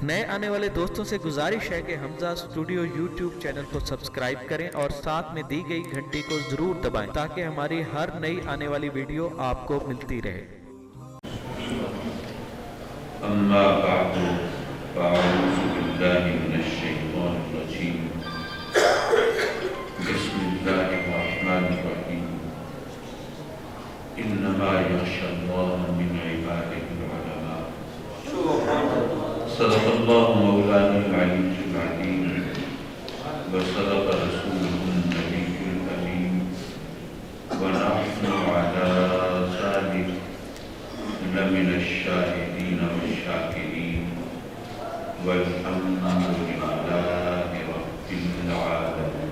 نئے آنے والے دوستوں سے گزارش ہے کہ حمزہ اسٹوڈیو یوٹیوب چینل کو سبسکرائب کریں اور ساتھ میں دی گئی گھنٹی کو ضرور دبائیں تاکہ ہماری ہر نئی آنے والی ویڈیو آپ کو ملتی رہے۔ اما بعد فاعوذ باللہ من الشیطان الرجیم بسم اللہ الرحمن الرحیم انما یخشی اللہ من عبادہ العلماء صدق اللہ مولانا العلی العظیم وصدق رسولہ النبی الامین ونحن علی ذلک لمن الشاہدین والشاکرین والحمد للہ رب العالمین۔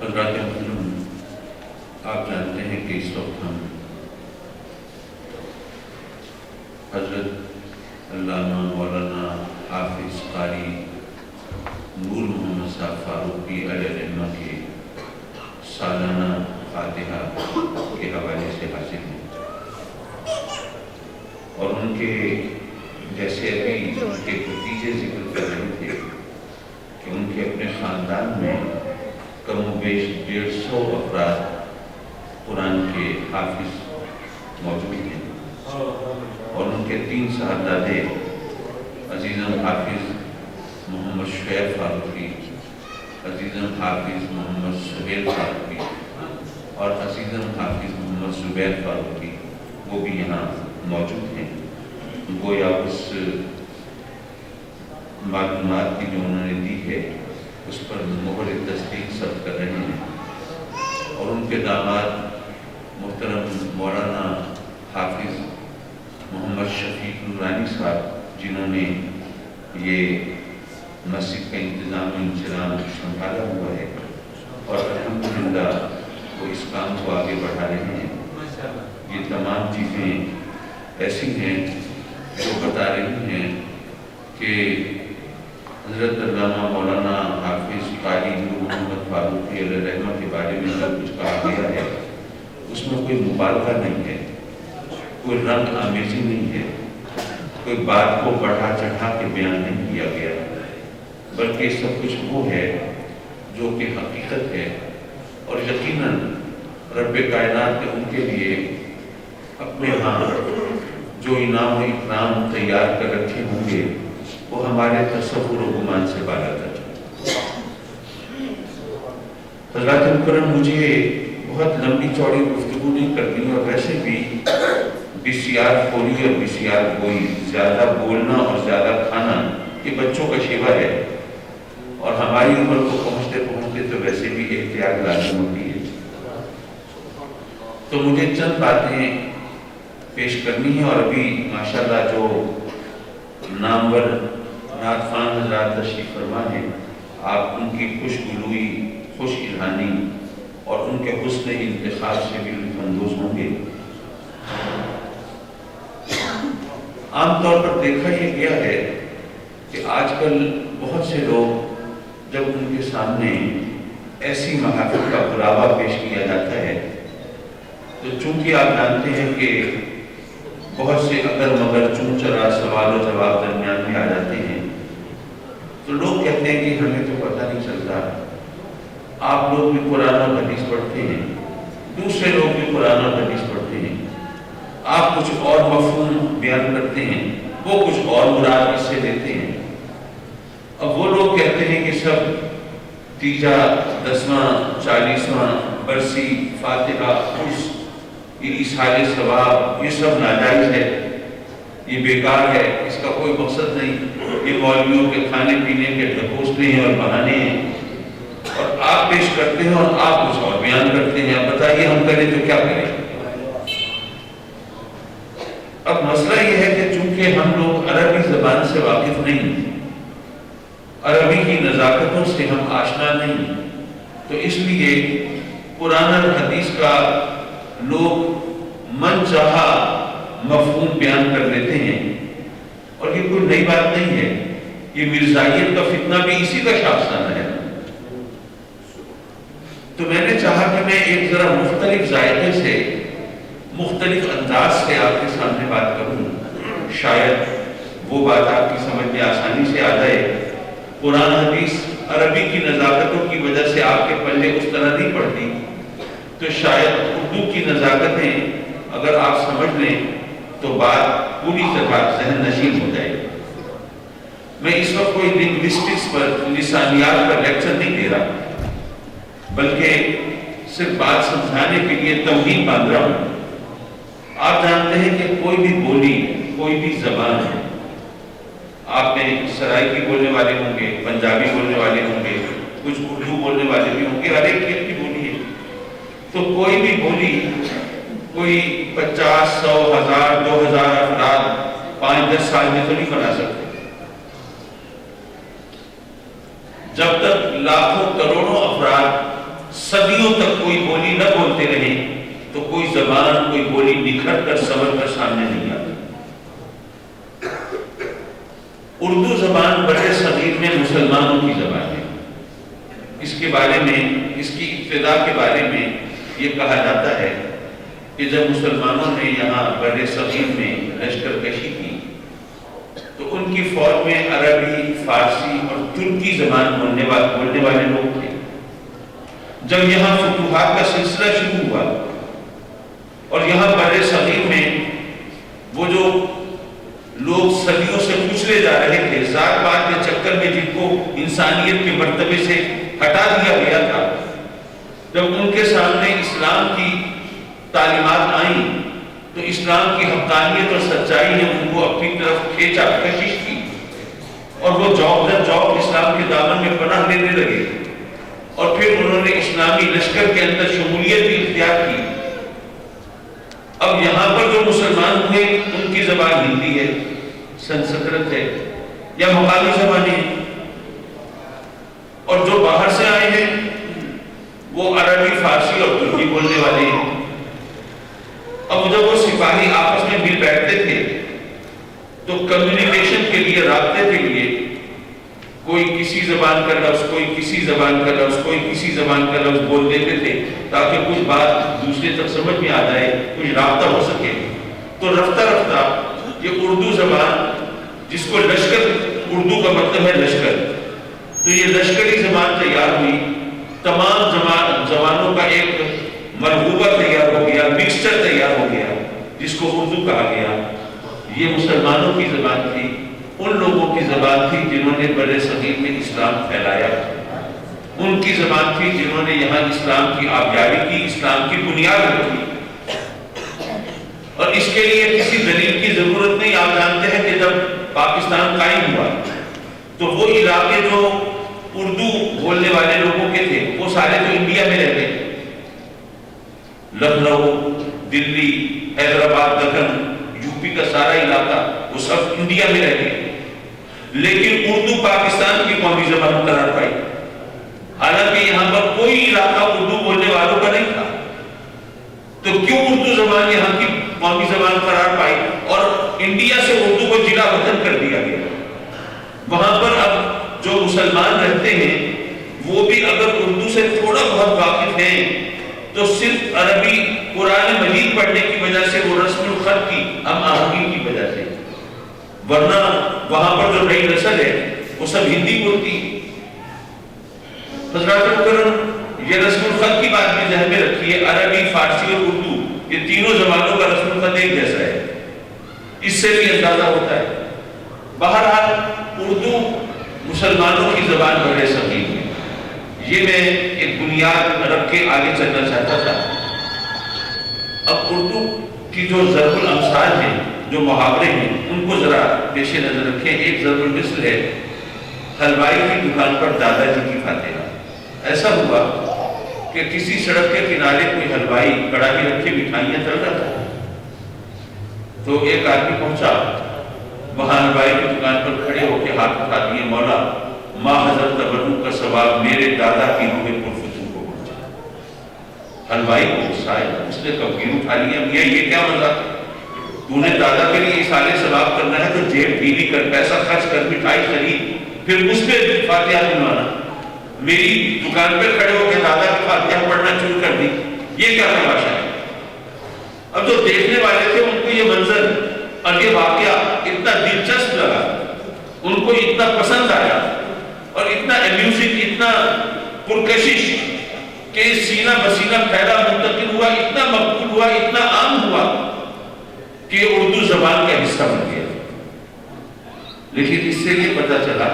حضرات محترم، آپ جانتے ہیں کہ اس وقت ہم حضرت علامہ مولانا حافظ قاری نور محمد صاحب فاروقی علیہ الرحمہ کے سالانہ فاتحہ کے حوالے سے حاصل ہیں، اور ان کے جیسے ابھی ان کے نتیجے ذکر کر رہے تھے کہ ان کے اپنے خاندان میں کم و بیش 150 افراد قرآن کے حافظ موجود ہیں، اور ان کے 3 صاحبزادے عزیزم حافظ محمد شعیب فاروقی، عزیزم حافظ محمد سہیل فاروقی اور عزیزم حافظ محمد زبیر فاروقی، وہ بھی یہاں موجود ہیں۔ گویا اس معلومات کی جو انہوں نے دی ہے اس پر مہر تصدیق سب کر رہے ہیں، اور ان کے داماد محترم مولانا حافظ محمد شفیق نورانی صاحب، جنہوں نے یہ مسجد کا انتظام انسلام سنبھالا ہوا ہے، اور الحمدللہ وہ اس کام کو آگے بڑھا رہے ہیں۔ یہ تمام چیزیں ایسی ہیں جو بتا رہی ہیں کہ حضرت علامہ مولانا حافظ قاری نور محمد فاروقی علیہ الرحمہ کے بارے میں جو کچھ کہا گیا ہے اس میں کوئی مبالغہ نہیں ہے، کوئی رنگ آمیزی نہیں ہے، کوئی بات کو بڑھا چڑھا کے بیان نہیں کیا گیا، بلکہ سب کچھ وہ ہے جو کہ حقیقت ہے، اور یقیناً رب کائنات نے ان کے لیے اپنے ہاں جو انعام و اکرام تیار کر رکھے ہوں گے وہ ہمارے تصور و گمان سے بالا تر۔ حضرات مکرم، مجھے بہت لمبی چوڑی گفتگو نہیں کرنی، اور ویسے بھی بسیار خوری اور بسیار گوئی، زیادہ بولنا اور زیادہ کھانا یہ بچوں کا شیوا ہے، اور ہماری عمر کو پہنچتے پہنچتے تو ویسے بھی احتیاط لازم ہوتی ہے۔ تو مجھے چند باتیں پیش کرنی ہے، اور ابھی ماشاءاللہ جو نامور نعت خوان حضرات تشریف فرما ہیں، آپ ان کی خوش گلوئی، خوش الہانی اور ان کے حسن انتخاب سے بھی لطف اندوز ہوں گے۔ عام طور پر دیکھا یہ گیا ہے کہ آج کل بہت سے لوگ جب ان کے سامنے ایسی محافل کا بلاوا پیش کیا جاتا ہے تو چونکہ آپ جانتے ہیں کہ بہت سے اگر مگر چون چرا سوال و جواب درمیان میں آ جاتے ہیں، تو لوگ کہتے ہیں کہ ہمیں تو پتہ نہیں چلتا، آپ لوگ بھی قرآن اور حدیث پڑھتے ہیں، دوسرے لوگ بھی قرآن اور حدیث پڑھتے ہیں، آپ کچھ اور مفہوم بیان کرتے ہیں، وہ کچھ اور مراد اس سے لیتے ہیں۔ اب وہ لوگ کہتے ہیں کہ سب تیجا، 10واں، 40واں برسی، فاتحہ، عرس، یہ اِیصال ثواب، یہ سب ناجائز ہے، یہ بیکار ہے، اس کا کوئی مقصد نہیں، یہ مولویوں کے کھانے پینے کے ڈھکوسلے ہیں اور بہانے ہیں، اور آپ پیش کرتے ہیں اور آپ کچھ اور بیان کرتے ہیں۔ اب بتائیے ہم کریں تو کیا کریں؟ اب مسئلہ یہ ہے کہ چونکہ ہم لوگ عربی زبان سے واقف نہیں، عربی کی نزاکتوں سے ہم آشنا نہیں، تو اس لیے قرآن اور حدیث کا لوگ من چاہا مفہوم بیان کر لیتے ہیں، اور یہ کوئی نئی بات نہیں ہے، یہ مرزائیت کا فتنہ بھی اسی کا شاخسانہ ہے۔ تو میں نے چاہا کہ میں ایک ذرا مختلف ذائقے سے مختلف انداز سے آپ کے سامنے بات کروں، شاید وہ بات آپ کی سمجھ میں آسانی سے آ جائے۔ قرآن حدیث عربی کی نزاکتوں کی وجہ سے آپ کے پلے اس طرح نہیں پڑتی، تو شاید اردو کی نزاکتیں اگر آپ سمجھ لیں تو بات پوری طرح ذہن نشین ہو جائے گی۔ میں اس وقت کوئی لنگوسٹکس پر، لسانیات پر لیکچر نہیں دے رہا، بلکہ صرف بات سمجھانے کے لیے توہین باندھ رہا ہوں۔ آپ جانتے ہیں کہ کوئی بھی بولی، کوئی بھی زبان ہے، آپ میں سرائکی بولنے والے ہوں گے، پنجابی بولنے والے ہوں گے، کچھ اردو بولنے والے بھی ہوں گے، ہر ایک کی بولی ہے۔ تو کوئی بھی بولی کوئی 50، 100، 1000، 2000 افراد 5-10 سال میں تو نہیں بنا سکتے۔ جب تک لاکھوں کروڑوں افراد صدیوں تک کوئی بولی نہ بولتے رہے تو کوئی زبان، کوئی بولی نکھر کر سنور کر سامنے نہیں آتی۔ اردو زبان بڑے صغیر میں مسلمانوں کی زبان ہے۔ اس کے بارے میں، اس کی ابتدا کے بارے میں یہ کہا جاتا ہے کہ جب مسلمانوں نے یہاں بڑے صغیر میں لشکر کشی کی تو ان کی فوج میں عربی، فارسی اور ترکی زبان بولنے والے لوگ تھے۔ جب یہاں فتوحات کا سلسلہ شروع ہوا اور یہاں بڑے صغیر میں وہ جو لوگ صدیوں سے کچلے جا رہے تھے، ذات پات کے چکر میں جن کو انسانیت کے مرتبے سے ہٹا دیا گیا تھا، جب ان کے سامنے اسلام کی تعلیمات آئیں تو اسلام کی حقانیت اور سچائی نے ان کو اپنی طرف کھینچا، کشش کی، اور وہ جوب اسلام کے دامن میں پناہ لینے لگے، اور پھر انہوں نے اسلامی لشکر کے اندر شمولیت بھی اختیار کی۔ اب یہاں پر جو مسلمان ہوئے ان کی زبان ہندی ہے، سنسکرت ہے یا مقامی زبانیں ہیں، اور جو باہر سے آئے ہیں وہ عربی، فارسی اور ترکی بولنے والے ہیں۔ اب جب وہ سپاہی آپس میں مل بیٹھتے تھے تو کمیونیکیشن کے لیے، رابطے کے لیے، کوئی کسی زبان کا لفظ، کوئی کسی زبان کا لفظ، کوئی کسی زبان کا لفظ بول دیتے تھے تاکہ کچھ بات دوسرے تک سمجھ میں آ جائے، کچھ رابطہ ہو سکے۔ تو رفتہ رفتہ یہ اردو زبان، جس کو لشکر، اردو کا مطلب ہے لشکر، تو یہ لشکری زبان تیار ہوئی، تمام زبانوں کا ایک مرغوبہ تیار ہو گیا، مکسچر تیار ہو گیا، جس کو اردو کہا گیا۔ یہ مسلمانوں کی زبان تھی، ان لوگوں کی زبان تھی جنہوں نے بڑے صغیر میں اسلام پھیلایا، ان کی زبان تھی جنہوں نے یہاں اسلام کی آبیاری کی، اسلام کی بنیاد رکھی۔ اور اس کے لیے کسی دلیل کی ضرورت نہیں۔ آپ جانتے ہیں کہ جب پاکستان قائم ہوا تو وہ علاقے جو اردو بولنے والے لوگوں کے تھے وہ سارے تو انڈیا میں رہتے، لکھنؤ، دلی، حیدرآباد، دکن، یوپی کا سارا علاقہ وہ سب انڈیا میں رہتے، لیکن اردو پاکستان کی قومی زبان قرار پائی، حالانکہ یہاں پر کوئی علاقہ اردو بولنے والوں کا نہیں تھا۔ تو کیوں اردو زبان یہاں کی قومی زبان قرار پائی اور انڈیا سے اردو کو جلا وطن کر دیا گیا؟ وہاں پر اب جو مسلمان رہتے ہیں وہ بھی اگر اردو سے تھوڑا بہت واقف ہیں تو صرف عربی قرآن مجید پڑھنے کی وجہ سے، وہ رسم الخط کی ہم آہنگی کی وجہ سے، ورنہ وہاں پر جو نئی نسل ہے وہ سب ہندی بولتی۔ حضرات مکرم، یہ رسم الخط کی بات بھی ذہن میں رکھیے، عربی، فارسی اور اردو یہ تینوں زبانوں کا رسم الخط ایک جیسا ہے، اس سے بھی اندازہ ہوتا ہے۔ بہرحال اردو مسلمانوں کی زبان بڑے صغیر ہے، یہ میں ایک بنیاد رکھ کے آگے چلنا چاہتا تھا۔ اب اردو کی جو ضرب الامثال ہیں، جو محاورے ہیں، ان کو ذرا پیش نظر رکھیں۔ ایک ضرب المثل ہے، حلوائی کی دکان پر دادا جی کی فاتحہ۔ ایسا ہوا کہ کسی سڑک کے کنارے کوئی حلوائی کڑاہی رکھے مٹھائیاں تل رہا تھا، تو ایک آدمی پہنچا، وہاں حلوائی کی دکان پر کھڑے ہو کے ہاتھ اٹھا دیے، مولا ماں حضرت تبرک کا ثواب میرے دادا کی روح پرفتو کو پہنچا۔ حلوائی کو غصہ آیا، اس نے کبیر اٹھا لیا، میاں یہ کیا مذاق ہے؟ تو نے دادا کے لیے سارے ثواب کرنا ہے تو جیب ڈھیلی کر، پیسہ خرچ کر، مٹھائی خرید، پھر اس پہ فاتحہ دلوانا۔ میری دکان پہ کھڑے ہو کے دادا کی فاتحہ پڑھنا شروع کر دی، یہ کیا تماشا ہے؟ اب جو دیکھنے والے تھے ان کو یہ منظر اور یہ واقعہ اتنا دلچسپ لگا، ان کو اتنا پسند آیا اور اتنا امیوزنگ، اتنا پرکشش کہ سینہ بسینہ پھیلا منتقل ہوا، اتنا مقبول ہوا، اتنا عام ہوا کہ یہ اردو زبان کا حصہ بن گیا۔ لیکن اس سے یہ پتہ چلا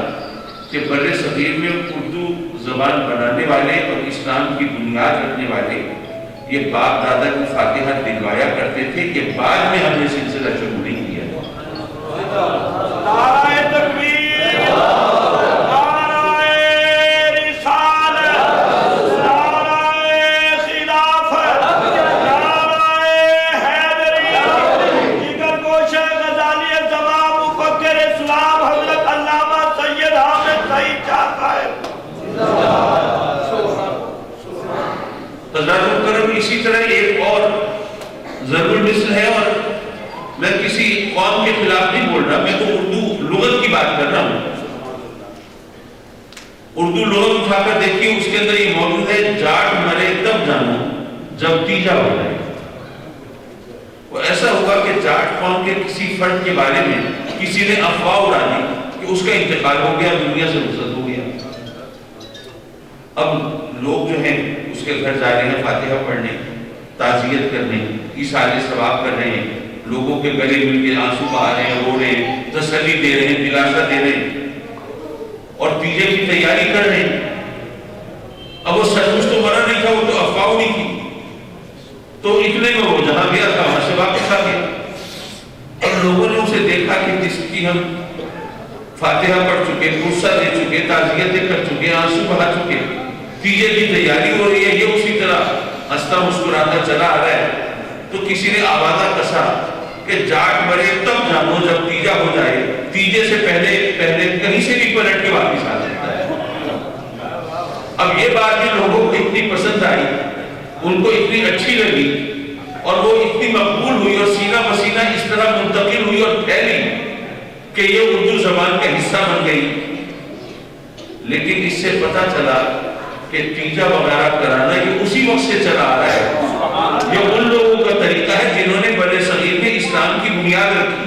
کہ بر صغیر میں اردو زبان بنانے والے اور اسلام کی بنیاد رکھنے والے یہ باپ دادا کی فاتحہ دلوایا کرتے تھے کہ بعد میں ہم نے سلسلہ شروع نہیں کیا۔ نعرہ تکبیر، نعرہ رسالت، نعرہ خلافت، نعرہ حیدری، جگر گوشہ غزالی زمان مفکر اسلام حضرت علامہ سید حامد سعید شاہ صاحب۔ حضرات مکرم، اسی طرح ایک اور ضرور مثل ہے، اور میں کسی قوم کے خلاف نہیں بول رہا، میں تو اردو لغت کی بات کر رہا ہوں۔ اردو لغت اٹھا کر دیکھیے، اس کے اندر یہ موجود ہے، جاٹ مرے تب جانو جب تیجا ہو جائے۔ وہ ایسا ہوا کہ جاٹ قوم کے کسی فرد کے بارے میں کسی نے افواہ اڑا دی کہ اس کا انتقال ہو گیا، دنیا سے رخصت ہو گیا۔ اب لوگ جو ہیں اس کے گھر جا رہے ہیں فاتحہ پڑھنے، تعزیت کرنے، ایثار ثواب کر رہے ہیں، لوگوں کے گلے مل کے آنسو بہا رہے ہیں، رو رہے ہیں، تسلی دے رہے ہیں، دلاسا دے رہے ہیں اور تیجے کی تیاری کر رہے ہیں۔ اب وہ سچ مچ تو مرا نہیں تھا، وہ تو افواہ نہیں تھی، تو اتنے میں وہ جہاں گیا تھا وہاں سے واپس آ گیا۔ اور لوگوں نے اسے دیکھا کہ جس کی ہم فاتحہ پڑھ چکے، غصہ دے چکے، تعزیتیں کر چکے، آنسو بہا چکے، تیجے کی تیاری ہو رہی ہے، یہ اسی طرح ہنستا مسکراتا چلا آ رہا ہے۔ تو کسی نے آوازہ کسا کہ جاٹ مرے تب جانو جب تیجا ہو جائے، تیجے سے پہلے کہیں سے بھی پلٹ کے واپس آ جاتا ہے۔ اب یہ بات بھی لوگوں کو اتنی پسند آئی، ان کو اتنی اچھی لگی اور وہ اتنی مقبول ہوئی اور سینہ بسینہ اس طرح منتقل ہوئی اور پھیلی کہ یہ اردو زبان کا حصہ بن گئی۔ لیکن اس سے پتہ چلا کہ تیجا وغیرہ کرانا یہ اسی وقت سے چلا آ رہا ہے، یہ ان لوگوں کا طریقہ ہے جنہوں نے بر صغیر میں اسلام کی بنیاد رکھی۔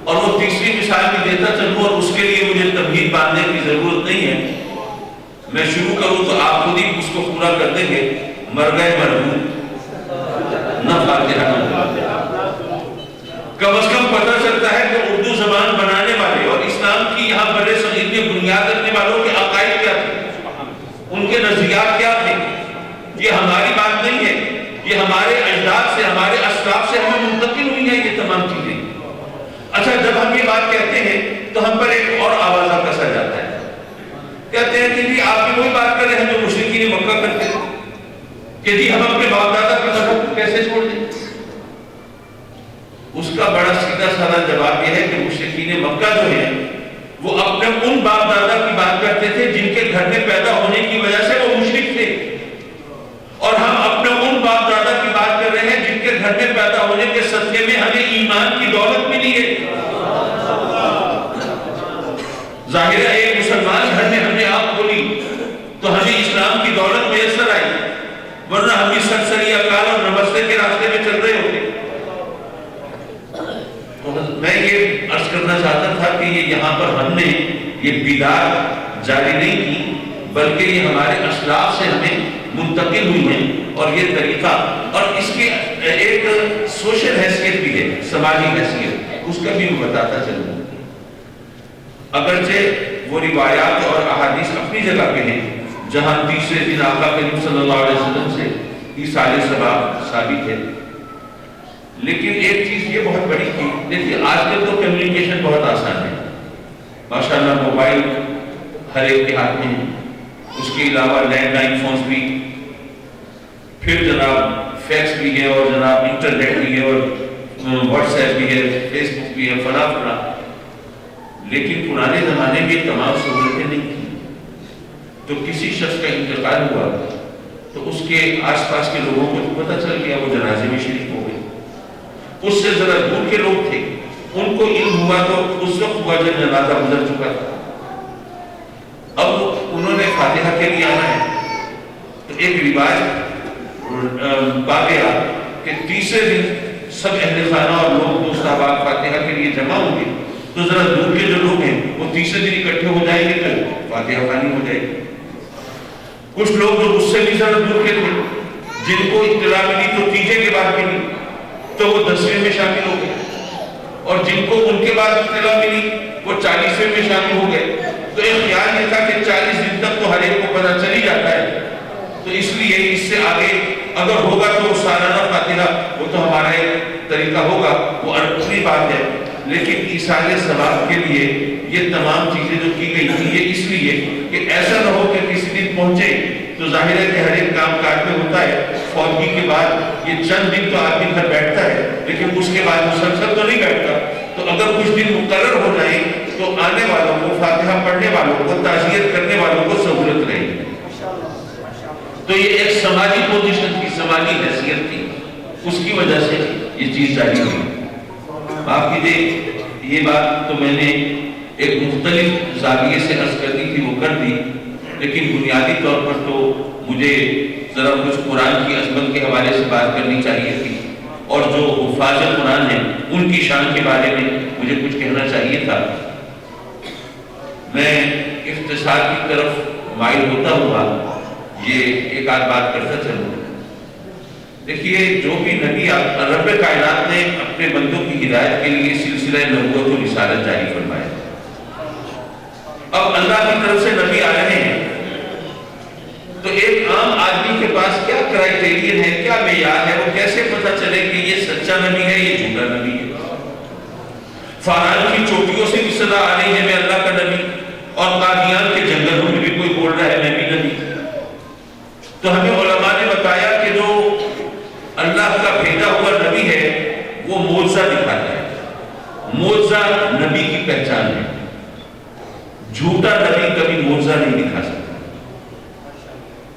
اور وہ تیسری مثال بھی دیتا چلوں، اور اس کے لیے مجھے تمہید باندھنے کی ضرورت نہیں ہے، میں شروع کروں تو آپ خود ہی اس کو پورا کر دیں گے۔ مر گئے مرحوم نہ فاتحہ کم از کم پتہ چلتا ہے کہ اردو زبان بنانے والے اور اسلام کی یہاں بر صغیر میں بنیاد رکھنے والوں کے عقائد کیا تھے، ان کے نظریات کیا تھے۔ یہ ہماری بات نہیں ہے، یہ ہمارے اجداد سے، ہمارے اسلاف سے ہمیں منتقل ہوئی ہیں یہ تمام چیزیں۔ اچھا، جب ہم یہ بات کہتے ہیں تو ہم پر ایک اور آوازہ کسا جاتا ہے، کہتے ہیں کہ جی آپ بھی وہی بات کر رہے ہیں جو مشرکین مکہ کرتے تھے کہ جی ہم اپنے باپ دادا کے مذہب کو کیسے چھوڑ دیں۔ اس کا بڑا سیدھا سادہ جواب یہ ہے کہ مشرکین مکہ جو ہیں وہ اپنے ان باپ دادا کی بات کرتے تھے جن کے گھر میں پیدا ہونے کی وجہ سے وہ مشرک تھے، اور ہم اپنے ان باپ دادا کی بات کر رہے ہیں جن کے گھر میں پیدا ہونے کے صدقے میں ہمیں ایمان کی دولت ملی ہے۔ ظاہر ہے ایک مسلمان گھر میں ہم نے آنکھ کھولی تو ہمیں اسلام کی دولت میسر آئی، ورنہ ہم بھی سرسری اکال اور نمستے کے راستے میں چل رہے ہوتے۔ میں یہ عرض کرنا چاہتا تھا کہ یہ یہاں پر ہم نے یہ بدعت جاری نہیں کی، بلکہ یہ ہمارے اسلاف سے ہمیں منتقل ہوئی ہیں، اور یہ طریقہ اور اس کی ایک سوشل حیثیت بھی ہے، سماجی حیثیت، اس کا بھی میں بتاتا چلوں۔ اگرچہ وہ روایات اور احادیث اپنی جگہ پہ ہیں جہاں تیسرے دن آقا کریم صلی اللہ علیہ وسلم سے ایثار ثواب ثابت ہے، لیکن ایک چیز یہ بہت بڑی تھی، دیکھیے آج کل تو کمیونیکیشن بہت آسان ہے، ماشاءاللہ موبائل ہر ایک کے ہاتھ میں ہے، اس کے علاوہ لینڈ لائن فونز بھی، پھر جناب فیکس بھی ہے، اور جناب انٹرنیٹ بھی ہے، اور واٹس ایپ بھی ہے، فیس بک بھی ہے، فلاں فلاں۔ لیکن پرانے زمانے میں یہ تمام سہولتیں نہیں تھیں، تو کسی شخص کا انتقال ہوا تو اس کے آس پاس کے لوگوں کو پتہ چل گیا، وہ جنازے میں شریک ہو گئے۔ اس سے ذرا دور کے لوگ تھے، ان کو علم ہوا تو اس وقت ہوا جب جنازہ گزر چکا تھا۔ اب انہوں نے فاتحہ کے لیے آنا ہے، تو ایک رواج واقعہ کہ تیسرے دن سب اہل خانہ اور لوگ دوست احباب فاتحہ کے لیے جمع ہوں گے، تو ذرا دور کے جو لوگ ہیں وہ تیسرے دن اکٹھے ہو جائیں گے تو فاتحہ خوانی ہو جائے گی۔ کچھ لوگ جو اس سے بھی ذرا دور کے تھے، جن کو اطلاع ملی تو تیجے کے بعد ملی، تو وہ 10ویں میں شامل ہو گئے، اور جن کو ان کے بعد اطلاع ملی وہ 40ویں میں شامل ہو گئے۔ تو ایک خیال یہ تھا کہ 40 دن تک تو ہر ایک کو پتہ چل ہی جاتا ہے، تو اس لیے اس سے آگے اگر ہوگا تو سالانہ فاتحہ وہ تو ہمارا ایک طریقہ ہوگا، وہ اپنی بات ہے، لیکن ایصال ثواب کے لیے یہ تمام چیزیں جو کی گئی تھی یہ اس لیے کہ ایسا نہ ہو کہ کسی دن پہنچے تو ظاہر ہے کہ ہر ایک کام کاج میں ہوتا ہے، فوتگی کے بعد یہ چند دن تو آدمی گھر بیٹھتا ہے لیکن اس کے بعد مسلسل تو نہیں بیٹھتا، تو اگر کچھ دن مقرر ہو جائیں تو آنے والوں کو، فاتحہ پڑھنے والوں کو، تعزیت کرنے والوں کو سہولت رہے گی۔ تو یہ ایک سماجی پوزیشن تھی، سماجی حیثیت تھی، اس کی وجہ سے یہ چیز جاری ہوئی۔ آپ کیجئے، یہ بات تو میں نے ایک مختلف زاویے سے عرض کرنی تھی وہ کر دی، لیکن بنیادی طور پر تو مجھے ذرا کچھ قرآن کی عظمت کے حوالے سے بات کرنی چاہیے تھی، اور جو حفاظ قرآن ہیں ان کی شان کے بارے میں مجھے کچھ کہنا چاہیے تھا۔ میں اختصار کی طرف مائل ہوتا ہوا یہ ایک آدھ بات کرتا چلوں۔ دیکھیے، جو بھی نبی رب کائنات نے اپنے بندوں کی ہدایت کے لیے سلسلہ نبوت و رسالت جاری فرمایا، اب اللہ کی طرف سے نبی آ رہے ہیں تو ایک عام آدمی کے پاس کیا کرائیٹیرین ہے، کیا معیار ہے، وہ کیسے پتہ چلے کہ یہ سچا نبی ہے، یہ جھوٹا نبی ہے؟ فاران کی چوٹیوں سے بھی صدا آ رہی ہے میں اللہ کا نبی، اور قادیان کے جنگلوں میں بھی کوئی بول رہا ہے میں بھی نبی۔ تو ہمیں علماء نے بتایا کہ جو اللہ کا بھیجا ہوا نبی ہے وہ معجزہ دکھاتا ہے، معجزہ نبی کی پہچان ہے، جھوٹا نبی کبھی معجزہ نہیں دکھا سکتا۔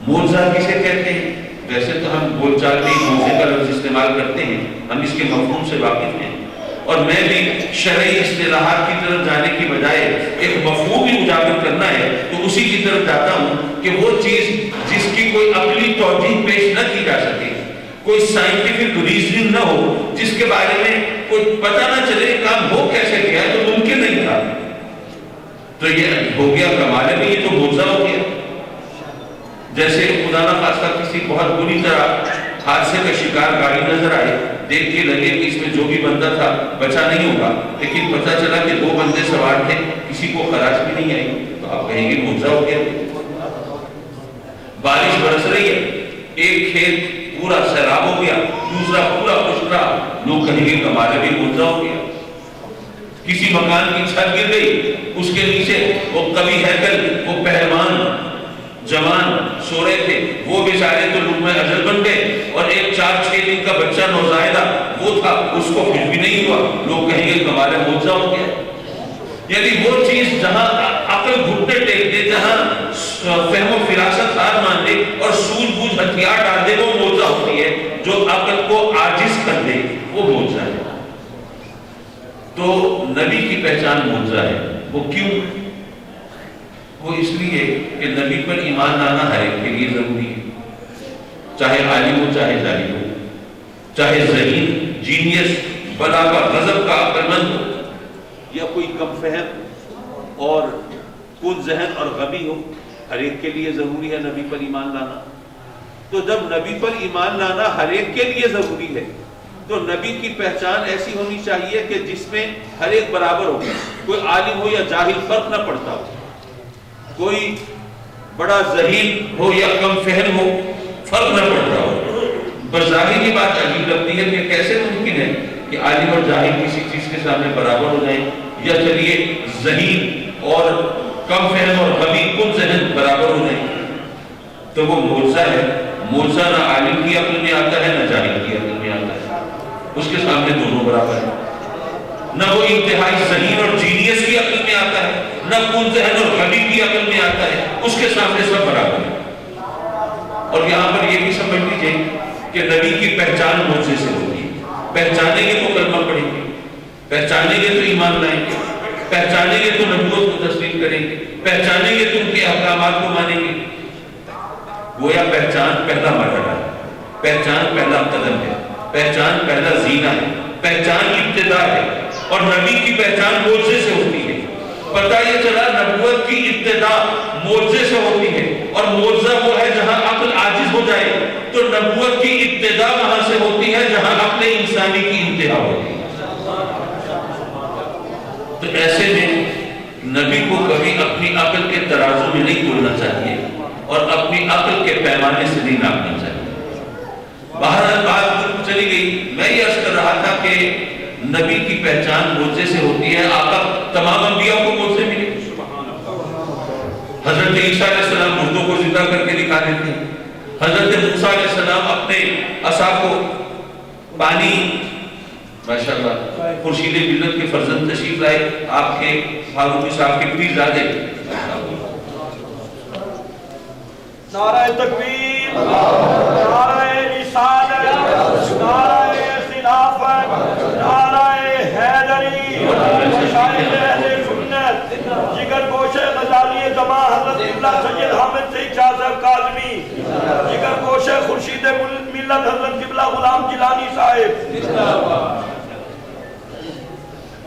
معجزہ کسے کہتے ہیں؟ ویسے تو ہم بول چال میں معجزے کا لفظ استعمال کرتے ہیں، ہم اس کے مفہوم سے واقف ہیں، اور میں بھی شرعی اصطلاحات کی طرف جانے کی بجائے ایک مفہوم ہی اجاگر کرنا ہے تو اسی کی طرف جاتا ہوں کہ وہ چیز جس کی کوئی عقلی توجیہ پیش نہ کی جا سکے، کوئی سائنٹیفک ریزننگ نہ ہو، جس کے بارے میں کوئی پتہ نہ چلے کام ہو کیسے گیا تو ممکن نہیں تھا، تو یہ ہو گیا کمال ہے، یہ تو معجزہ ہو گیا۔ جیسے خدا نہ خواستہ کسی بہت بری طرح حادثے کا شکار گاڑی نظر آئے، دیکھ کے لگے کہ اس میں جو بھی بندہ تھا بچا نہیں ہوگا، لیکن پتہ چلا کہ 2 بندے سوار تھے، کسی کو خراش بھی نہیں آئی، تو آپ کہیں گے معجزہ ہو گیا۔ بارش برس رہی ہے، ایک کھیت پورا سیلاب ہو گیا، دوسرا پورا خشک رہا، لوگ کہیں گے کمال بھی معجزہ ہو گیا۔ کسی مکان کی چھت گر گئی، اس کے نیچے وہ کبھی ہیکل، وہ پہلوان جوان سو رہے تھے، وہ بیچارے تو لقمہ اجل بن گئے، اور ایک 4-6 دن کا بچہ نوزائیدہ وہ تھا، اس کو کچھ بھی نہیں ہوا، لوگ کہیں گے کمال معجزہ ہو گیا۔ یعنی وہ چیز جہاں عقل گھٹنے ٹیک دے، جہاں فہم و فراست ہار مان دے اور سوجھ بوجھ ہتھیار ڈال دے، وہ معجزہ ہوتی ہے۔ جو عقل کو عاجز کر دے وہ معجزہ ہے۔ تو نبی کی پہچان معجزہ ہے۔ وہ کیوں؟ وہ اس لیے کہ نبی پر ایمان لانا ہر ایک کے لیے ضروری ہے، چاہے عالم ہو چاہے جاہل ہو، چاہے ذہین جینیس بلا کا غضب کا عقل مند ہو یا کوئی کم فہم اور کن ذہن اور غبی ہو، ہر ایک کے لیے ضروری ہے نبی پر ایمان لانا۔ تو جب نبی پر ایمان لانا ہر ایک کے لیے ضروری ہے تو نبی کی پہچان ایسی ہونی چاہیے کہ جس میں ہر ایک برابر ہو، کوئی عالم ہو یا جاہل فرق نہ پڑتا ہو، کوئی بڑا ذہین ہو یا کم فہم ہو فرق نہ پڑتا ہو۔ بظاہر یہ بات عجیب لگتی ہے کہ کیسے ممکن ہے کہ عالم اور جاہل کسی چیز کے سامنے برابر ہو جائیں، یا چلیے ذہین اور کم فہم اور غبی کن ذہن برابر ہو جائیں، تو وہ معجزہ ہے۔ معجزہ نہ عالم کی عقل میں آتا ہے نہ جاہل کی عقل میں آتا ہے، اس کے سامنے دونوں برابر ہیں۔ نہ وہ انتہائی ذہین اور جینیس کی عقل میں آتا ہے، نہ کن ذہن اور غبی کی عقل میں آتا ہے، اس کے سامنے سب برابر ہیں۔ اور یہاں پر یہ بھی سمجھ لیجیے کہ نبی کی پہچان معجزے سے ہوتی ہے۔ پہچانیں گے تو کلمہ پڑھیں گے، پہچانیں گے تو ایمان لائیں گے، پہچانیں گے تو نبوت کو تسلیم کریں گے، پہچانیں گے تو ان کے احکامات کو مانیں گے۔ گویا پہچان پہلا مرحلہ ہے۔ پہچان پہلا قدم ہے، پہچان پہلا زینہ ہے، پہچان ابتدا ہے، اور نبی کی پہچان معجزے سے ہوتی ہے۔ پتہ یہ چلا نبوت کی ابتدا معجزے سے ہوتی ہے، اور معجزہ وہ ہے جہاں عقل عاجز ہو جائے، تو نبوت کی ابتدا وہاں سے ہوتی ہے جہاں عقل انسانی کی انتہا ہوتی ہے۔ تو ایسے میں نبی کو کبھی اپنی عقل کے ترازو میں نہیں تولنا چاہیے اور اپنی عقل کے پیمانے سے نہیں ناپنا چاہیے۔ بہرحال بات چلی گئی، میں یہ عرض کر رہا تھا کہ نبی کی پہچان معجزے سے ہوتی ہے۔ آقا تمام انبیاء کو معجزے ملے، حضرت عیسیٰ علیہ السلام مردوں کو زندہ کر کے دکھا دیتے ہیں، حضرت موسیٰ علیہ السلام اپنے عصا کو پانی، ماشاءاللہ خورشید ملت کے فرزند تشریف لائے، آپ کے فاروقی صاحب کے پیرزادے۔ نعرہ تکبیر، نعرہ رسالت، نعرہ خلافت، نعرہ حیدری، مشائخ اہل سنت، جگر گوش غزالی زمان حضرت قبلہ سید حامد سید شاہ صاحب کاظمی، جگر گوش خورشید ملت حضرت قبلہ غلام جیلانی صاحب۔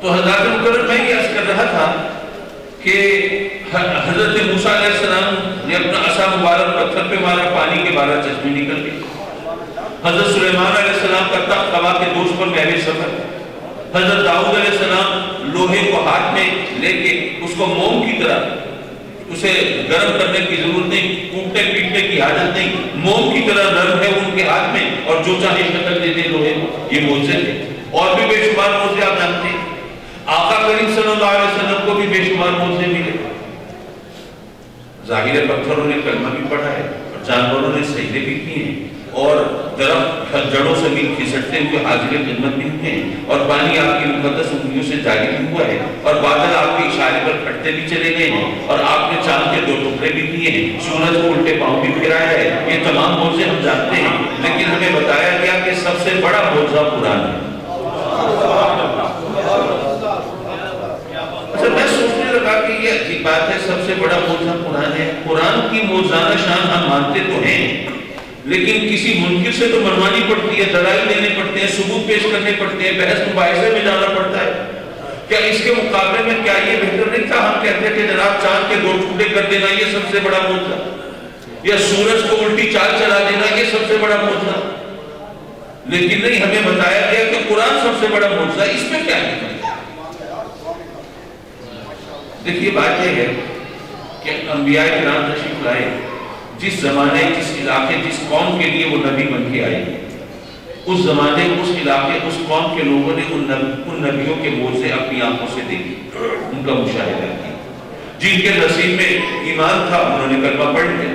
تو حضرت مکرم میں یہ عرض کر رہا تھا کہ حضرت موسیٰ علیہ السلام نے اپنا عصا مبارک پتھر پہ مارا، پانی کے 12 چشمے نکل گئے۔ حضرت سلیمان علیہ السلام کا تخت ہوا کے دوش پر محو سفر۔ حضرت داؤد علیہ السلام لوہے کو ہاتھ میں لے کے اس کو موم کی طرح، اسے گرم کرنے کی ضرورت نہیں، کوٹنے پیٹنے کی حاجت نہیں، موم کی طرح نرم ہے ان کے ہاتھ میں، اور جو چاہے شکل دے دے لوہے کو۔ یہ معجزے تھے، اور بھی بے شمار معجزے آپ جانتے ہیں۔ آقا کریم صلی اللہ علیہ وسلم کو بھی بے شمار معجزے ملے۔ ظاہر پتھروں نے کلمہ بھی پڑھا ہے، اور جانوروں نے سجدے بھی کیے ہیں، اور درخت جڑوں سے بھی کھسٹتے ہوئے حاضر خدمت بھی ہوئے ہیں، اور پانی آپ کی مقدس انگلیوں سے جاری بھی ہوا ہے، اور بادل آپ کے اشارے پر پھٹتے بھی چلے گئے ہیں، اور آپ نے چاند کے 2 ٹکڑے بھی کیے ہیں، سورج کو الٹے پاؤں بھی پھرایا ہے۔ یہ تمام معجزے ہم جانتے ہیں، لیکن ہمیں بتایا گیا کہ سب سے بڑا معجزہ قرآن ہے۔ میں سوچنے لگا کہ یہ عجیب بات ہے، سب سے بڑا معجزہ قرآن ہے۔ قرآن کی معجزانہ شان ہم مانتے تو ہیں، لیکن کسی منکر سے تو منوانی پڑتی ہے، دلائل دینے پڑتے ہیں، ثبوت پیش کرنے پڑتے ہیں، بحث مباحثے میں جانا پڑتا ہے۔ کیا اس کے مقابلے میں کیا یہ بہتر نہیں تھا ہم کہتے کہ جناب چاند کے 2 ٹکڑے کر دینا یہ سب سے بڑا معجزہ، یا سورج کو الٹی چال چلا دینا یہ سب سے بڑا معجزہ؟ لیکن نہیں، ہمیں بتایا گیا کہ قرآن سب سے بڑا معجزہ ہے۔ اس میں کیا ہے؟ دیکھیے بات یہ ہے کہ انبیاء کرام تشریف لائے، جس زمانے، جس علاقے، جس قوم کے لیے وہ نبی بن کے آئے، اس زمانے، اس علاقے، اس قوم کے لوگوں نے ان نبیوں کے معجزے اپنی آنکھوں سے دیکھے، ان کا مشاہدہ کیا۔ جن کے نصیب میں ایمان تھا انہوں نے کلمہ پڑھ لیا،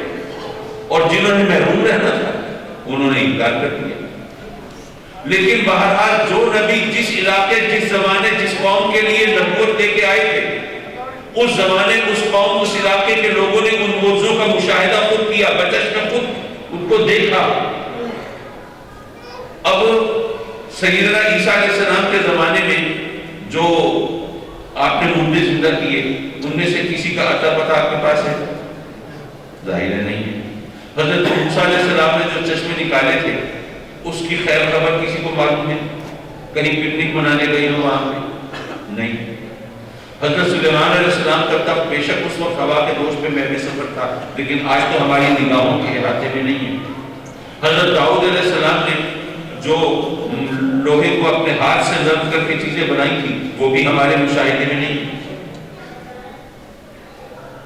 اور جنہوں نے محروم رہنا تھا انہوں نے انکار کر دیا۔ لیکن بہرحال جو نبی جس علاقے، جس زمانے، جس قوم کے لیے نبوت دے کے آئے تھے، اس زمانے، اس قوم، اس علاقے کے لوگوں نے ان معجزوں کا مشاہدہ خود کیا، بچشم خود ان کو دیکھا۔ اب سیدنا عیسیٰ علیہ السلام کے زمانے میں جو آپ نے مردے زندہ کیے، ان میں سے کسی کا عطا پتہ آپ کے پاس ہے؟ ظاہر نہیں ہے۔ حضرت موسیٰ علیہ السلام نے جو چشمے نکالے تھے، اس کی خیر خبر کسی کو معلوم ہے؟ کہیں پکنک منانے گئی ہو وہاں پہ؟ نہیں۔ حضرت سلیمان علیہ السلام کا تخت بے شک اس وقت ہوا کے دوش پہ محو سفر تھا، لیکن آج تو ہماری نگاہوں کے احاطے میں نہیں ہے۔ حضرت داؤد علیہ السلام نے جو لوہے کو اپنے ہاتھ سے نرم کر کے چیزیں بنائی تھی، وہ بھی ہمارے مشاہدے میں نہیں ہے۔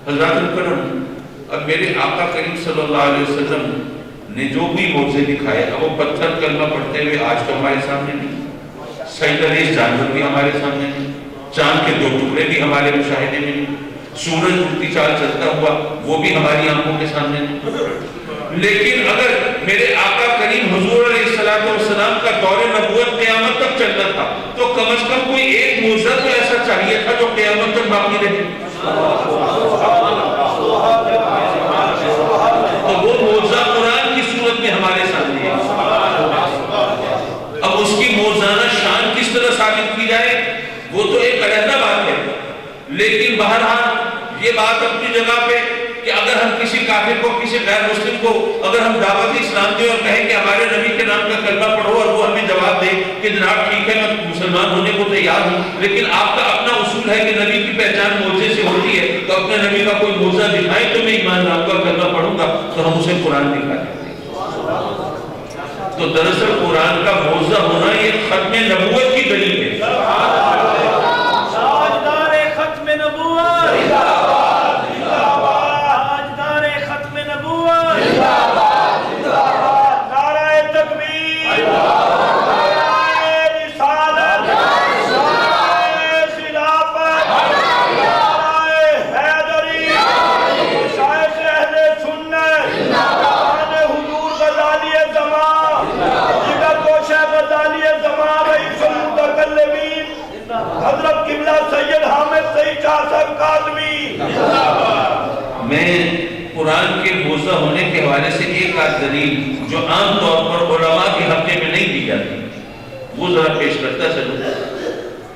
حضرات مکرم، اب میرے آقا کریم صلی اللہ علیہ وسلم نے جو بھی معجزے دکھائے، اب وہ پتھر کلمہ پڑھتے ہوئے آج تو ہمارے سامنے نہیں، سجدہ ریز جانور بھی ہمارے سامنے نہیں، چاند کے 2 ٹکڑے بھی ہمارے مشاہدے میں نہیں، سورج الٹی چال چلتا ہوا وہ بھی ہماری آنکھوں کے سامنے نہیں۔ لیکن اگر میرے آقا کریم حضور علیہ السلام کا دور نبوت قیامت تک چلنا تھا، تو کم از کم کوئی ایک معجزہ تو ایسا چاہیے تھا جو قیامت تک باقی رہے۔ تو وہ معجزہ قرآن کی صورت میں ہمارے سامنے ہے۔ اب اس کی معجزانہ شان کس طرح ثابت کی جائے وہ تو ایک علیحدہ بات ہے، لیکن بہرحال یہ بات اپنی جگہ پہ کہ اگر ہم کسی کافر کو، کسی غیر مسلم کو اگر ہم دعوت اسلام دیں اور کہیں کہ ہمارے نبی کے نام کا کلمہ پڑھو اور وہ ہمیں جواب دے کہ جناب ٹھیک ہے میں مسلمان ہونے کو تیار ہوں، لیکن آپ کا اپنا اصول ہے کہ نبی کی پہچان معجزے سے ہوتی ہے، تو اپنے نبی کا کوئی معجزہ دکھائیں تو میں ایمان لاؤں گا، کلمہ پڑھوں گا، تو ہم اسے قرآن دکھا دیتے ہیں۔ تو دراصل قرآن کا معجزہ ہونا یہ ختم نبوت کی دلیل ہے۔ تاجدار ختم نبوت، تاجدار ختم نبوت، نعرہ تکبیر، نعرہ رسالت، نعرہ خلافت، نعرہ حیدری، شائخ اہل سنت، آل حضور غزالی زمان، جگر گوشہ غزالی زمان، رئیس المتکلمین حضرت قبلہ سید حامد سعید شاہ صاحب کاظمی۔ میں قرآن کے معجزہ ہونے کے حوالے سے ایک آدھ دلیل جو عام طور پر علماء کے حقے میں نہیں دی جاتی وہ ذرا پیش کرتا چلوں،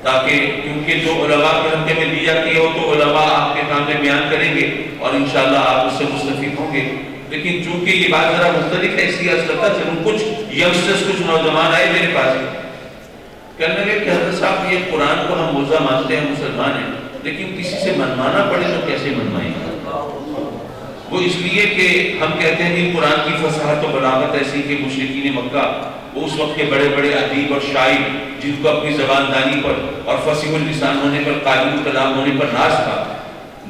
تاکہ کیونکہ جو علماء کے حقے میں دی جاتی ہے وہ تو علماء آپ کے سامنے بیان کریں گے اور انشاءاللہ آپ اس سے مستفید ہوں گے، لیکن چونکہ یہ بات ذرا مختلف ہے اس لیے عرض کرتا چلوں۔ کچھ ینگسٹرز، کچھ نوجوان آئے میرے پاس، کہنے لگے کہ حضرت صاحب یہ قرآن کو ہم معجزہ مانتے ہیں، مسلمان ہیں، لیکن کسی سے منوانا پڑے تو کیسے منوائیں گے؟ وہ اس لیے کہ ہم کہتے ہیں کہ قرآن کی فصاحت و بلاغت ایسی کہ مشرکین مکہ وہ اس وقت کے بڑے بڑے ادیب اور شاعر جن کو اپنی زبان دانی پر اور فصیح اللسان ہونے پر، قابل کلام ہونے پر ناز تھا،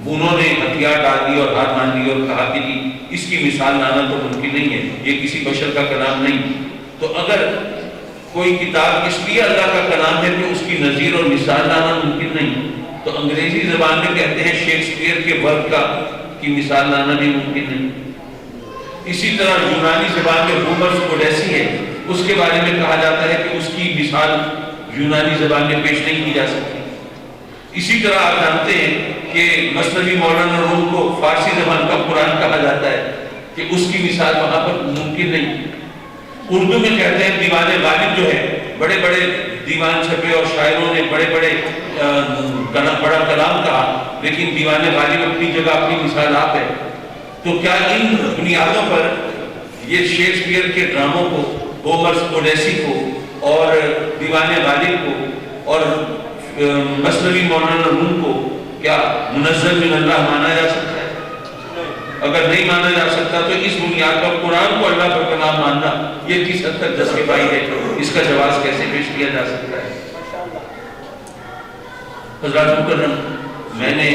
انہوں نے ہتھیار ڈال دی اور ہار مان لی اور کہا کہ جی اس کی مثال لانا تو ممکن نہیں ہے، یہ کسی بشر کا کلام نہیں۔ تو اگر کوئی کتاب اس لیے اللہ کا کلام ہے کہ اس کی نظیر اور مثال لانا ممکن نہیں، تو انگریزی زبان میں کہتے ہیں شیکسپیئر کے ورک کا کی مثال لانا بھی ممکن نہیں۔ اسی طرح یونانی زبان میں ہومرز اوڈیسی ہے، اس کے بارے میں کہا جاتا ہے کہ اس کی مثال یونانی زبان میں پیش نہیں کی جا سکتی۔ اسی طرح آپ جانتے ہیں کہ مثنوی مولانا روم کو فارسی زبان کا قرآن کہا جاتا ہے کہ اس کی مثال وہاں پر ممکن نہیں۔ اردو میں کہتے ہیں دیوان غالب جو ہے، بڑے بڑے دیوان چھپے اور شاعروں نے بڑے بڑے بڑا کلام کہا، لیکن دیوان غالب اپنی جگہ اپنی مثال آپ ہے۔ تو کیا ان بنیادوں پر یہ شیکسپیئر کے ڈراموں کو، ہومرز اوڈیسی کو اور دیوان غالب کو اور مثنوی مولانا روم کو کیا منزل من اللہ مانا جا سکتا ہے؟ اگر نہیں مانا جا سکتا تو اس بنیاد پر قرآن کو اللہ کا کلام ماننا یہ کس حد تک جسٹیفائی ہے؟ اس کا جواز کیسے پیش کیا جا سکتا ہے؟ حضرات مکرم، میں نے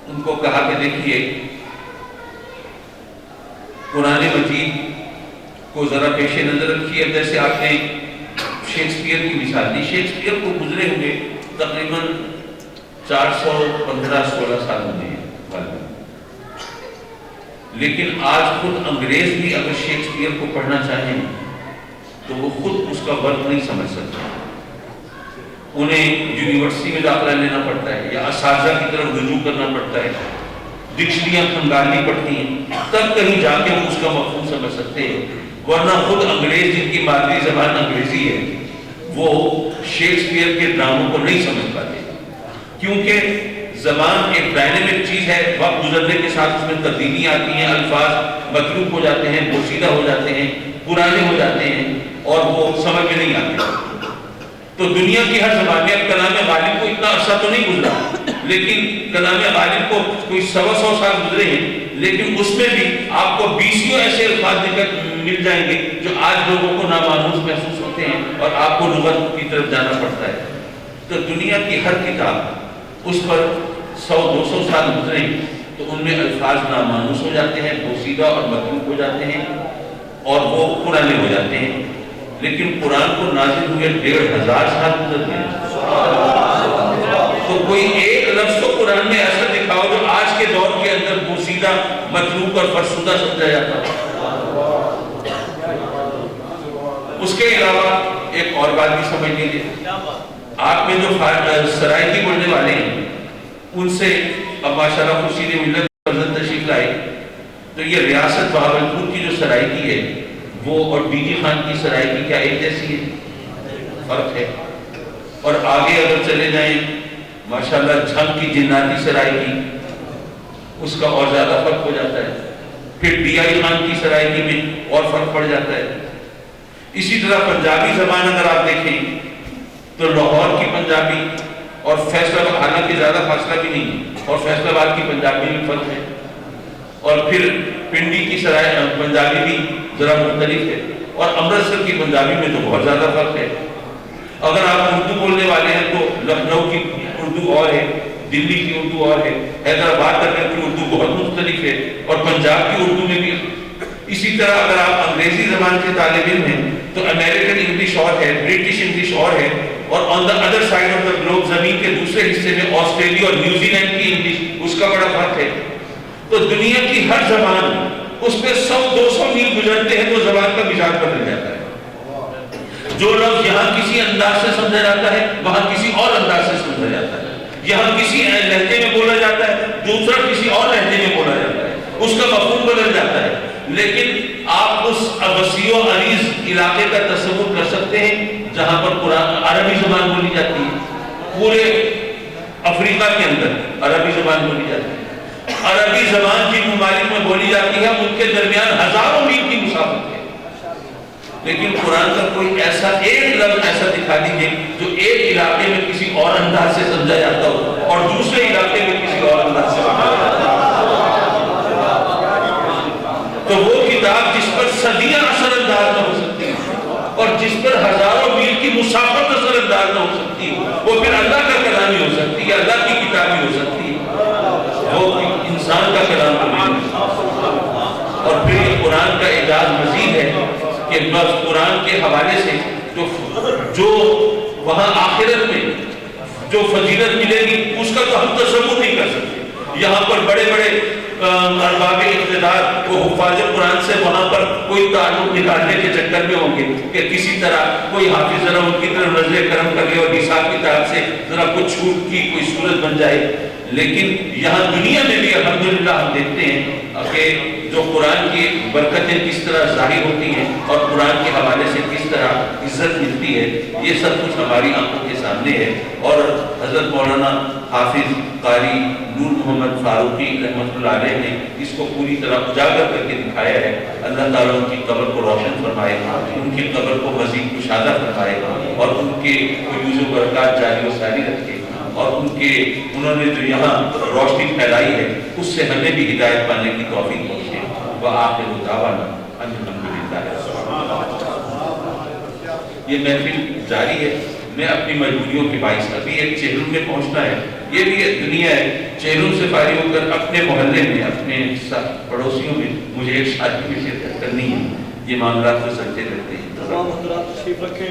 ان کو کہا کہ دیکھیے قرآن مجید کو ذرا پیش نظر رکھیے۔ جیسے آپ نے شیکسپیئر کی مثال دی، شیکسپیئر کو گزرے ہوئے تقریباً 415-16 سال ہوئے ہیں، لیکن آج خود انگریز بھی اگر شیکسپیئر کو پڑھنا چاہیں تو وہ خود اس کا ورک نہیں سمجھ سکتے، انہیں یونیورسٹی میں داخلہ لینا پڑتا ہے یا اساتذہ کی طرف رجوع کرنا پڑتا ہے، ڈکشنریاں کھنگالنی پڑتی ہیں، تب کہیں جا کے وہ اس کا مفہوم سمجھ سکتے ہیں، ورنہ خود انگریز جن کی مادری زبان انگریزی ہے وہ شیکسپیئر کے ڈراموں کو نہیں سمجھ پاتے، کیونکہ زبان ایک ڈائنامک چیز ہے، وقت گزرنے کے ساتھ اس میں تبدیلی آتی ہیں، الفاظ متروک ہو جاتے ہیں، پوشیدہ ہو جاتے ہیں، پرانے ہو جاتے ہیں اور وہ سمجھ میں نہیں آتے۔ تو دنیا کی ہر زبان میں اب کلام غالب کو اتنا عرصہ تو نہیں گزرا، لیکن کلام غالب کو کوئی 100 سال گزرے ہیں، لیکن اس میں بھی آپ کو 20 ایسے الفاظ مل جائیں گے جو آج لوگوں کو نامانوس محسوس ہوتے ہیں اور آپ کو لغت کی طرف جانا پڑتا ہے۔ تو دنیا کی ہر کتاب اس پر 100-200 سال گزرے تو ان میں الفاظ نامانوس ہو جاتے ہیں، پوشیدہ اور متروک ہو جاتے ہیں اور وہ پرانے ہو جاتے ہیں، لیکن قرآن کو نازل ہوئے 1500 سال گزر گئے، تو کوئی ایک لفظ تو قرآن میں ایسا دکھاؤ جو آج کے دور کے اندر پوشیدہ، متروک اور فرسودہ سمجھا جاتا ہے۔ اس کے علاوہ ایک اور بات بھی سمجھ لیجیے، آپ میں جو سرائکی بولنے والے ہیں ان سے اب ماشاءاللہ خورشید ملت فرزند تشریف لائے، تو یہ ریاست بہاولپور کی جو سرائکی ہے وہ اور بی جی خان کی سرائکی کیا ایک جیسی ہے؟ فرق ہے۔ اور آگے اگر چلے جائیں ماشاءاللہ جھنگ کی جناتی سرائکی، اس کا اور زیادہ فرق ہو جاتا ہے. پھر ڈی آئی خان کی سرائکی میں اور فرق پڑ جاتا ہے. اسی طرح پنجابی زبان اگر آپ دیکھیں تو لاہور کی پنجابی اور فیصلہ آباد، حالانکہ زیادہ فاصلہ بھی نہیں ہے، اور فیصلہ آباد کی پنجابی میں فرق ہے، اور پھر پنڈی کی پنجابی بھی ذرا مختلف ہے، اور امرتسر کی پنجابی میں تو بہت زیادہ فرق ہے. اگر آپ اردو بولنے والے ہیں تو لکھنؤ کی اردو اور ہے، دلی کی اردو اور ہے، حیدرآباد تک کی اردو بہت مختلف ہے، اور پنجاب کی اردو میں بھی. اسی طرح اگر آپ انگریزی زبان کے طالب علم ہیں تو امریکن انگلش اور ہے، برٹش انگلش اور ہے، اور on the other side of the globe, زمین کے دوسرے حصے میں آسٹریلیا اور نیوزی لینڈ کی انگلش، اس کا بڑا فرق ہے. تو دنیا کی ہر زبان اس پہ 100-200 میل گزرتے ہیں تو زبان کا مزاج بدل جاتا ہے. جو لفظ یہاں کسی انداز سے سمجھا جاتا ہے وہاں کسی اور انداز سے سمجھا جاتا ہے. یہاں کسی لہجے میں بولا جاتا ہے، دوسرا کسی اور لہجے میں بولا جاتا ہے، اس کا مفہوم بدل جاتا ہے. لیکن آپ اس وسیع و عریض علاقے کا تصور کر سکتے ہیں جہاں پر قرآن عربی زبان بولی جاتی ہے. پورے افریقہ کے اندر عربی زبان بولی جاتی ہے. عربی زبان جن ممالک میں بولی جاتی ہے ان کے درمیان ہزاروں میل کی مسافت ہے. لیکن قرآن کا کوئی ایسا ایک لفظ ایسا دکھا دیجیے جو ایک علاقے میں کسی اور انداز سے سمجھا جاتا ہو اور دوسرے علاقے میں کسی اور انداز سے سمجھا جاتا ہو. تو وہ کتاب جس پر صدیاں اثر انداز نہ ہو سکتی اور جس پر ہزاروں میل کی مسافت اثر انداز نہ ہو سکتی، وہ پھر اللہ کا کلام ہی ہو سکتی ہے، اللہ کی کتاب ہی ہو سکتی ہے، وہ انسان کا کلام نہیں ہو سکتا. اور پھر یہ قرآن کا اعجاز مزید ہے کہ بس قرآن کے حوالے سے جو وہاں آخرت میں جو فضیلت ملے گی اس کا تو ہم تصور نہیں کر سکتے. یہاں پر بڑے بڑے ارباب اقتدار وہ حفاظ قرآن سے وہاں پر کوئی تعلق نکالنے کے چکر میں ہوں گے کہ کسی طرح کوئی حافظ ذرا ان کی طرف نظر کرم کر لے اور حساب کتاب سے ذرا کچھ چھوٹ کی کوئی صورت بن جائے. لیکن یہاں دنیا میں بھی الحمدللہ ہم دیکھتے ہیں کہ جو قرآن کی برکتیں کس طرح ظاہر ہوتی ہیں اور قرآن کے حوالے سے کس طرح عزت ملتی ہے، یہ سب کچھ ہماری آنکھوں کے سامنے ہے. اور حضرت مولانا حافظ قاری نور محمد فاروقی رحمۃ اللہ علیہ نے اس کو پوری طرح اجاگر کر کے دکھایا ہے. اللہ تعالیٰ ان کی قبر کو روشن فرمائے، ان کی قبر کو مزید کشادہ فرمائے اور ان کے فیوز و برکات جاری و ساری رکھے، اور انہوں نے جو یہاں روشنی پھیلائی ہے اس سے ہمیں بھی ہدایت پانے کی توفیق بخشے. وآخر دعوانا ان الحمدللہ. یہ محفل جاری ہے. میں اپنی مجبوریوں کے باعث ابھی ایک چہرم میں پہنچنا ہے. یہ بھی دنیا ہے. چہرم سے فارغ ہو کر اپنے محلے میں اپنے پڑوسیوں میں مجھے ایک شادی میں شرکت کرنی ہے. یہ معاملات تو چلتے رہتے ہیں. تمام حضرات تشریف رکھیں.